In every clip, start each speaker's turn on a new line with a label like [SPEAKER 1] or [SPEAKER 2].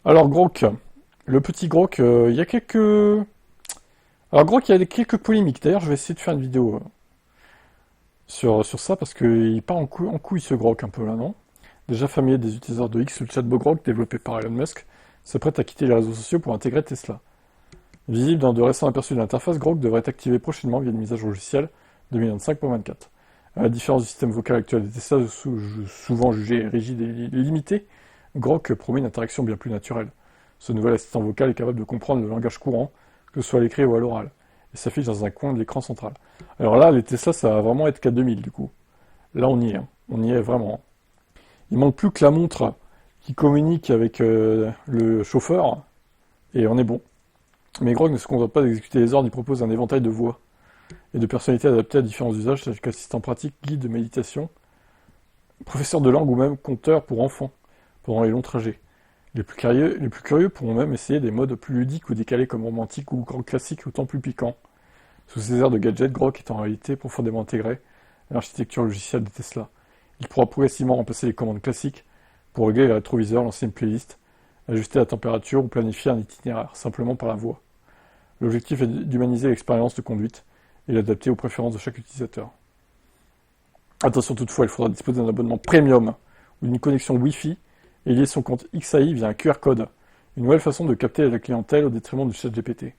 [SPEAKER 1] Alors Grok, le petit Grok, il y a quelques... Alors Grok, il y a quelques polémiques. D'ailleurs, je vais essayer de faire une vidéo sur ça, parce qu'il part en couille ce Grok un peu là, non? Déjà familier des utilisateurs de X, le chatbot Grok, développé par Elon Musk, s'apprête à quitter les réseaux sociaux pour intégrer Tesla. Visible dans de récents aperçus de l'interface, Grok devrait être activé prochainement via une mise à jour logicielle 2025.24. À la différence du système vocal actuel des Tesla, souvent jugé rigide et limité, Grok promet une interaction bien plus naturelle. Ce nouvel assistant vocal est capable de comprendre le langage courant, que ce soit à l'écrit ou à l'oral, et s'affiche dans un coin de l'écran central. Alors là, les Tesla, ça va vraiment être K2000 du coup. Là, on y est, hein. On y est vraiment. Il manque plus que la montre qui communique avec le chauffeur, et on est bon. Mais Grok ne se contente pas d'exécuter les ordres, il propose un éventail de voix et de personnalités adaptées à différents usages, tels qu'assistant pratique, guide de méditation, professeur de langue ou même conteur pour enfants, pendant les longs trajets. Les plus curieux pourront même essayer des modes plus ludiques ou décalés comme romantique ou grand classique autant plus piquants. Sous ces airs de gadget, Grok est en réalité profondément intégré à l'architecture logicielle de Tesla. Il pourra progressivement remplacer les commandes classiques pour régler les rétroviseurs, lancer une playlist, ajuster la température ou planifier un itinéraire, simplement par la voix. L'objectif est d'humaniser l'expérience de conduite et l'adapter aux préférences de chaque utilisateur. Attention toutefois, il faudra disposer d'un abonnement premium ou d'une connexion Wi-Fi et lier son compte XAI via un QR code, une nouvelle façon de capter la clientèle au détriment du chat GPT.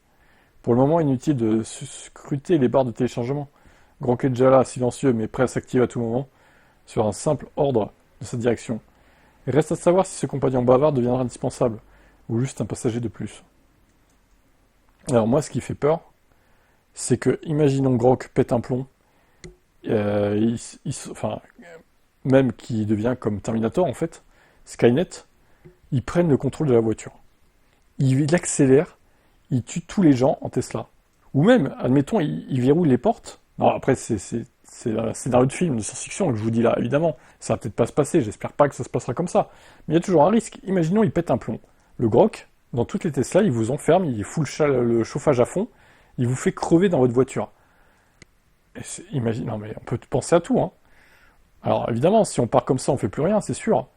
[SPEAKER 1] Pour le moment, inutile de scruter les barres de téléchargement. Grok est déjà là, silencieux mais prêt à s'activer à tout moment, sur un simple ordre de sa direction. Il reste à savoir si ce compagnon bavard deviendra indispensable, ou juste un passager de plus. Alors moi, ce qui fait peur, c'est que, imaginons Grok pète un plomb, enfin, même qui devient comme Terminator en fait, Skynet, ils prennent le contrôle de la voiture. Ils accélèrent, ils tuent tous les gens en Tesla. Ou même, admettons, ils verrouillent les portes. Non, après, c'est un scénario de film, de science-fiction que je vous dis là, évidemment. Ça va peut-être pas se passer, j'espère pas que ça se passera comme ça. Mais il y a toujours un risque. Imaginons, ils pètent un plomb. Le Grok, dans toutes les Tesla, il vous enferme, il fout le chauffage à fond, il vous fait crever dans votre voiture. Imagine, non mais on peut penser à tout, hein. Alors évidemment, si on part comme ça, on fait plus rien, c'est sûr.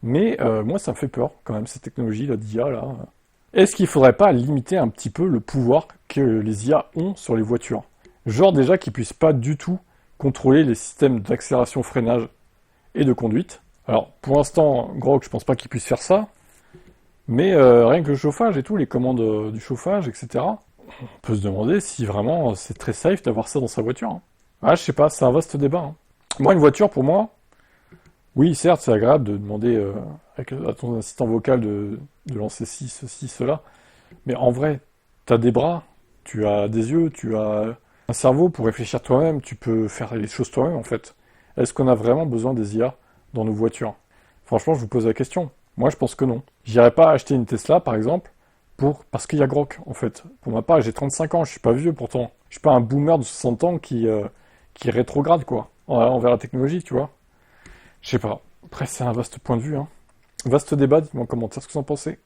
[SPEAKER 1] Mais moi, ça me fait peur, quand même, cette technologie, là, d'IA, là. Est-ce qu'il faudrait pas limiter un petit peu le pouvoir que les IA ont sur les voitures? Genre déjà qu'ils puissent pas du tout contrôler les systèmes d'accélération-freinage et de conduite. Alors, pour l'instant, Grok, je pense pas qu'il puisse faire ça. Mais rien que le chauffage et tout, les commandes du chauffage, etc., on peut se demander si vraiment c'est très safe d'avoir ça dans sa voiture, hein. Ah, je sais pas, c'est un vaste débat, hein. Moi, une voiture, pour moi, oui, certes, c'est agréable de demander à ton assistant vocal de lancer ci, ceci, cela. Mais en vrai, tu as des bras, tu as des yeux, tu as un cerveau pour réfléchir toi-même, tu peux faire les choses toi-même, en fait. Est-ce qu'on a vraiment besoin des IA dans nos voitures? Franchement, je vous pose la question. Moi, je pense que non. J'irais pas acheter une Tesla, par exemple, parce qu'il y a Grok, en fait. Pour ma part, j'ai 35 ans, je suis pas vieux pourtant. Je suis pas un boomer de 60 ans qui rétrograde, quoi, envers la technologie, tu vois. Je sais pas. Après, c'est un vaste point de vue, hein. Vaste débat, dites-moi en commentaire ce que vous en pensez.